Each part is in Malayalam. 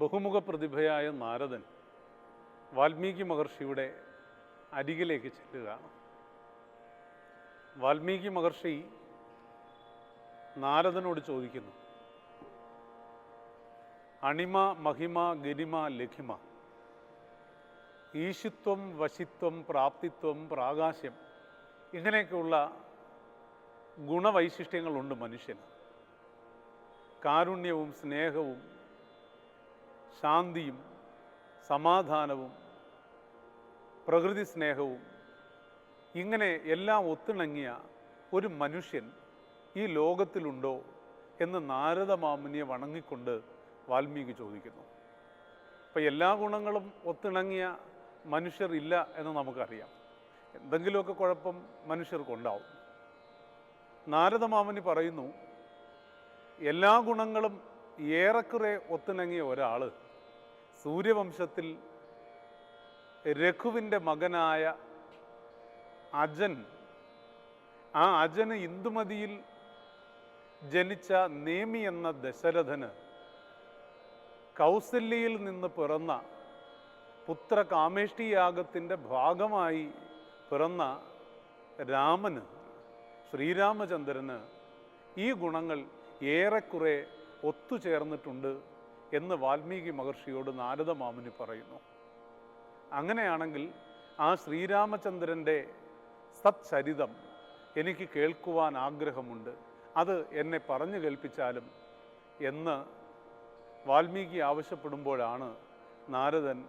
ബഹുമുഖ പ്രതിഭയായ നാരദൻ വാൽമീകി മഹർഷിയുടെ അരികിലേക്ക് ചെല്ലുകയാണ്. വാൽമീകി മഹർഷി നാരദനോട് ചോദിക്കുന്നു, അണിമ മഹിമ ഗരിമ ലഘിമ, ഈശിത്വം വശിത്വം പ്രാപ്തിത്വം പ്രാകാശ്യം, ഇങ്ങനെയൊക്കെയുള്ള ഗുണവൈശിഷ്ട്യങ്ങളുണ്ട് മനുഷ്യന്. കാരുണ്യവും സ്നേഹവും ശാന്തിയും സമാധാനവും പ്രകൃതി സ്നേഹവും ഇങ്ങനെ എല്ലാം ഒത്തിണങ്ങിയ ഒരു മനുഷ്യൻ ഈ ലോകത്തിലുണ്ടോ എന്ന് നാരദ മാമുനിയെ വണങ്ങിക്കൊണ്ട് വാൽമീകി ചോദിക്കുന്നു. അപ്പം എല്ലാ ഗുണങ്ങളും ഒത്തിണങ്ങിയ മനുഷ്യർ ഇല്ല എന്ന് നമുക്കറിയാം. എന്തെങ്കിലുമൊക്കെ കുഴപ്പം മനുഷ്യർക്കുണ്ടാവും. നാരദ മാമുനി പറയുന്നു, എല്ലാ ഗുണങ്ങളും ഏറെക്കുറെ ഒത്തിണങ്ങിയ ഒരാൾ സൂര്യവംശത്തിൽ രഘുവിൻ്റെ മകനായ അജൻ, ആ അജന് ഇന്ദുമതിയിൽ ജനിച്ച നേമി എന്ന ദശരഥന് കൗസല്യയിൽ നിന്ന് പിറന്ന പുത്രകാമേഷ്ടിയാഗത്തിൻ്റെ ഭാഗമായി പിറന്ന രാമന്, ശ്രീരാമചന്ദ്രന് ഈ ഗുണങ്ങൾ ഏറെക്കുറെ ഒത്തുചേർന്നിട്ടുണ്ട് എന്ന് വാൽമീകി മഹർഷിയോട് നാരദ മാമുനി പറയുന്നു. അങ്ങനെയാണെങ്കിൽ ആ ശ്രീരാമചന്ദ്രൻ്റെ സത്ചരിതം എനിക്ക് കേൾക്കുവാൻ ആഗ്രഹമുണ്ട്, അത് എന്നെ പറഞ്ഞു കേൾപ്പിച്ചാലും എന്ന് വാൽമീകി ആവശ്യപ്പെടുമ്പോഴാണ് നാരദൻ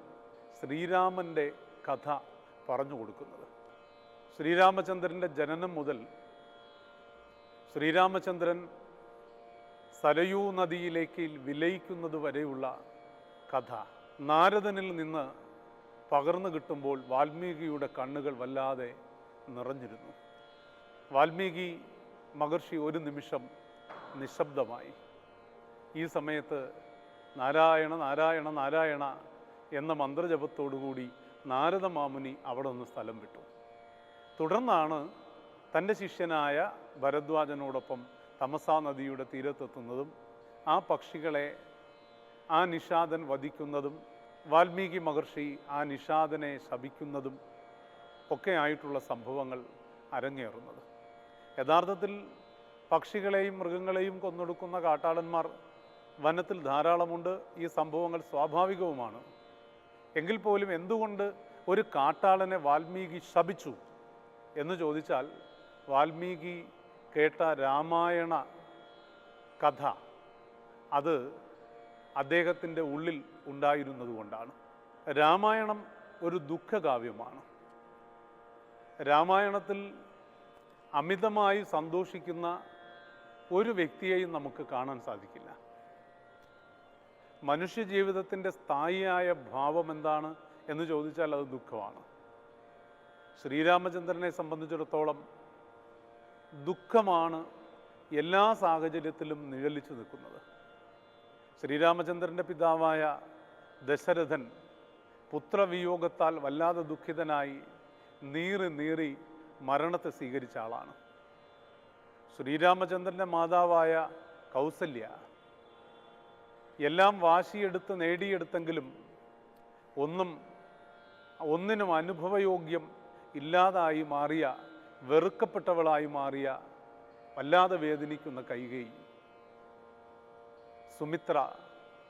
ശ്രീരാമൻ്റെ കഥ പറഞ്ഞു കൊടുക്കുന്നത്. ശ്രീരാമചന്ദ്രൻ്റെ ജനനം മുതൽ ശ്രീരാമചന്ദ്രൻ സരയൂ നദിയിലേക്ക് വിലയിക്കുന്നത് വരെയുള്ള കഥ നാരദനിൽ നിന്ന് പകർന്നു കിട്ടുമ്പോൾ വാൽമീകിയുടെ കണ്ണുകൾ വല്ലാതെ നിറഞ്ഞിരുന്നു. വാൽമീകി മഹർഷി ഒരു നിമിഷം നിശബ്ദമായി. ഈ സമയത്ത് നാരായണ നാരായണ നാരായണ എന്ന മന്ത്രജപത്തോടുകൂടി നാരദ മാമുനി അവിടെ നിന്ന് സ്ഥലം വിട്ടു. തുടർന്നാണ് തൻ്റെ ശിഷ്യനായ ഭരദ്വാജനോടൊപ്പം തമസാ നദിയുടെ തീരത്തെത്തുന്നതും ആ പക്ഷികളെ ആ നിഷാദൻ വധിക്കുന്നതും വാൽമീകി മഹർഷി ആ നിഷാദനെ ശപിക്കുന്നതും ഒക്കെ ആയിട്ടുള്ള സംഭവങ്ങൾ അരങ്ങേറുന്നത്. യഥാർത്ഥത്തിൽ പക്ഷികളെയും മൃഗങ്ങളെയും കൊന്നൊടുക്കുന്ന കാട്ടാളന്മാർ വനത്തിൽ ധാരാളമുണ്ട്. ഈ സംഭവങ്ങൾ സ്വാഭാവികവുമാണ്. എങ്കിൽ പോലും എന്തുകൊണ്ട് ഒരു കാട്ടാളനെ വാൽമീകി ശപിച്ചു എന്ന് ചോദിച്ചാൽ, വാൽമീകി കേട്ട രാമായണ കഥ അത് അദ്ദേഹത്തിൻ്റെ ഉള്ളിൽ ഉണ്ടായിരുന്നതുകൊണ്ടാണ്. രാമായണം ഒരു ദുഃഖകാവ്യമാണ്. രാമായണത്തിൽ അമിതമായി സന്തോഷിക്കുന്ന ഒരു വ്യക്തിയെയും നമുക്ക് കാണാൻ സാധിക്കില്ല. മനുഷ്യജീവിതത്തിൻ്റെ സ്ഥായിയായ ഭാവം എന്താണ് എന്ന് ചോദിച്ചാൽ അത് ദുഃഖമാണ്. ശ്രീരാമചന്ദ്രനെ സംബന്ധിച്ചിടത്തോളം ദുഃഖമാണ് എല്ലാ സാഹചര്യത്തിലും നിഴലിച്ചു നിൽക്കുന്നത്. ശ്രീരാമചന്ദ്രൻ്റെ പിതാവായ ദശരഥൻ പുത്രവിയോഗത്താൽ വല്ലാതെ ദുഃഖിതനായി നീറി മരണത്തെ സ്വീകരിച്ച ആളാണ്. ശ്രീരാമചന്ദ്രൻ്റെ മാതാവായ കൗസല്യ എല്ലാം വാശിയെടുത്ത് നേടിയെടുത്തെങ്കിലും ഒന്നിനും അനുഭവയോഗ്യം ഇല്ലാതായി മാറിയ, വെറുക്കപ്പെട്ടവളായി മാറിയ, വല്ലാതെ വേദനിക്കുന്ന കൈകേയി. സുമിത്ര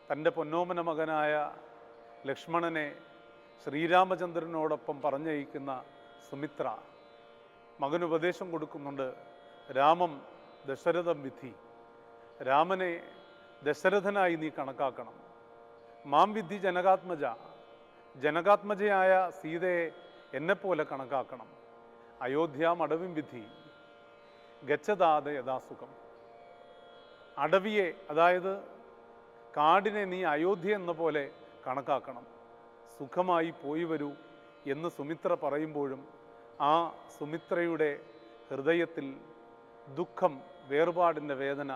തൻ്റെ പൊന്നോമന മകനായ ലക്ഷ്മണനെ ശ്രീരാമചന്ദ്രനോടൊപ്പം പറഞ്ഞയക്കുന്ന സുമിത്ര മകനുപദേശം കൊടുക്കുന്നുണ്ട്. രാമം ദശരഥം വിധി, രാമനെ ദശരഥനായി നീ കണക്കാക്കണം. മാം വിധി ജനകാത്മജ, ജനകാത്മജയായ സീതയെ എന്നെപ്പോലെ കണക്കാക്കണം. അയോധ്യ അടവിം വിധി ഗച്ഛതാത യഥാസുഖം, അടവിയെ, അതായത് കാടിനെ നീ അയോധ്യ എന്ന പോലെ കണക്കാക്കണം, സുഖമായി പോയി വരൂ എന്ന് സുമിത്ര പറയുമ്പോഴും ആ സുമിത്രയുടെ ഹൃദയത്തിൽ ദുഃഖം, വേർപാടിൻ്റെ വേദന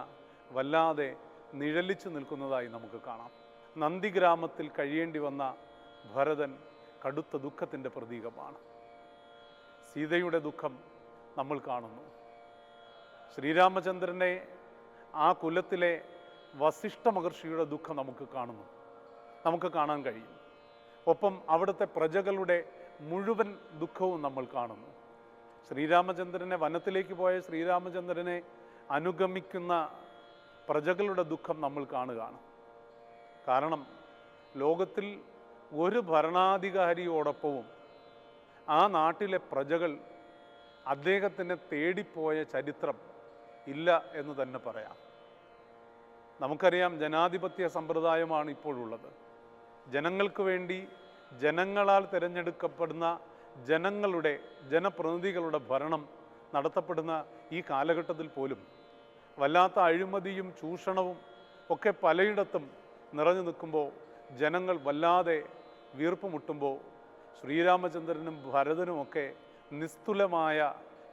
വല്ലാതെ നിഴലിച്ചു നിൽക്കുന്നതായി നമുക്ക് കാണാം. നന്ദിഗ്രാമത്തിൽ കഴിയേണ്ടി വന്ന ഭരതൻ കടുത്ത ദുഃഖത്തിൻ്റെ പ്രതീകമാണ്. സീതയുടെ ദുഃഖം നമ്മൾ കാണുന്നു. ശ്രീരാമചന്ദ്രനെ ആ കുലത്തിലെ വസിഷ്ഠ മഹർഷിയുടെ ദുഃഖം നമുക്ക് കാണുന്നു. നമുക്ക് കാണാൻ കഴിയും. ഒപ്പം അവിടുത്തെ പ്രജകളുടെ മുഴുവൻ ദുഃഖവും നമ്മൾ കാണുന്നു. ശ്രീരാമചന്ദ്രനെ വനത്തിലേക്ക് പോയ ശ്രീരാമചന്ദ്രനെ അനുഗമിക്കുന്ന പ്രജകളുടെ ദുഃഖം നമ്മൾ കാണുകയാണ്. കാരണം ലോകത്തിൽ ഒരു ഭരണാധികാരിയോടൊപ്പവും ആ നാട്ടിലെ പ്രജകൾ അദ്ദേഹത്തിനെ തേടിപ്പോയ ചരിത്രം ഇല്ല എന്ന് തന്നെ പറയാം. നമുക്കറിയാം, ജനാധിപത്യ സമ്പ്രദായമാണ് ഇപ്പോഴുള്ളത്. ജനങ്ങൾക്ക് വേണ്ടി ജനങ്ങളാൽ തിരഞ്ഞെടുക്കപ്പെടുന്ന ജനപ്രതിനിധികളുടെ ഭരണം നടത്തപ്പെടുന്ന ഈ കാലഘട്ടത്തിൽ പോലും വല്ലാത്ത അഴിമതിയും ചൂഷണവും ഒക്കെ പലയിടത്തും നിറഞ്ഞു നിൽക്കുമ്പോൾ ജനങ്ങൾ വല്ലാതെ വീർപ്പുമുട്ടുമ്പോൾ ശ്രീരാമചന്ദ്രനും ഭരതനുമൊക്കെ നിസ്തുലമായ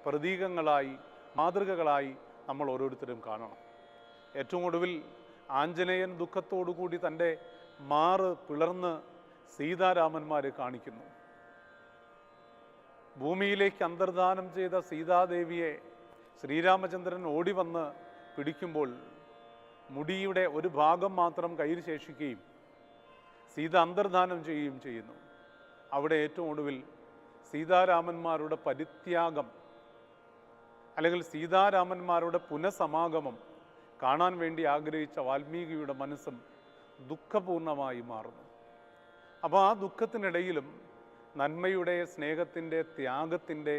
പ്രതീകങ്ങളായി, മാതൃകകളായി നമ്മൾ ഓരോരുത്തരും കാണണം. ഏറ്റവും ഒടുവിൽ ആഞ്ജനേയൻ ദുഃഖത്തോടുകൂടി തൻ്റെ മാറ് പിളർന്ന് സീതാരാമന്മാരെ കാണിക്കുന്നു. ഭൂമിയിലേക്ക് അന്തർധാനം ചെയ്ത സീതാദേവിയെ ശ്രീരാമചന്ദ്രൻ ഓടി വന്ന് പിടിക്കുമ്പോൾ മുടിയുടെ ഒരു ഭാഗം മാത്രം കയ്യിൽ ശേഷിക്കുകയും സീത അന്തർധാനം ചെയ്യുകയും ചെയ്യുന്നു. അവിടെ ഏറ്റവും ഒടുവിൽ സീതാരാമന്മാരുടെ പരിത്യാഗം അല്ലെങ്കിൽ സീതാരാമന്മാരുടെ പുനഃസമാഗമം കാണാൻ വേണ്ടി ആഗ്രഹിച്ച വാൽമീകിയുടെ മനസ്സും ദുഃഖപൂർണമായി മാറുന്നു. അപ്പോൾ ആ ദുഃഖത്തിനിടയിലും നന്മയുടെ, സ്നേഹത്തിൻ്റെ, ത്യാഗത്തിൻ്റെ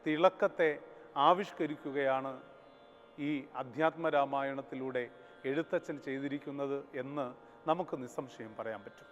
തിളക്കത്തെ ആവിഷ്കരിക്കുകയാണ് ഈ അധ്യാത്മരാമായണത്തിലൂടെ എഴുത്തച്ഛൻ ചെയ്തിരിക്കുന്നത് എന്ന് നമുക്ക് നിസ്സംശയം പറയാൻ പറ്റും.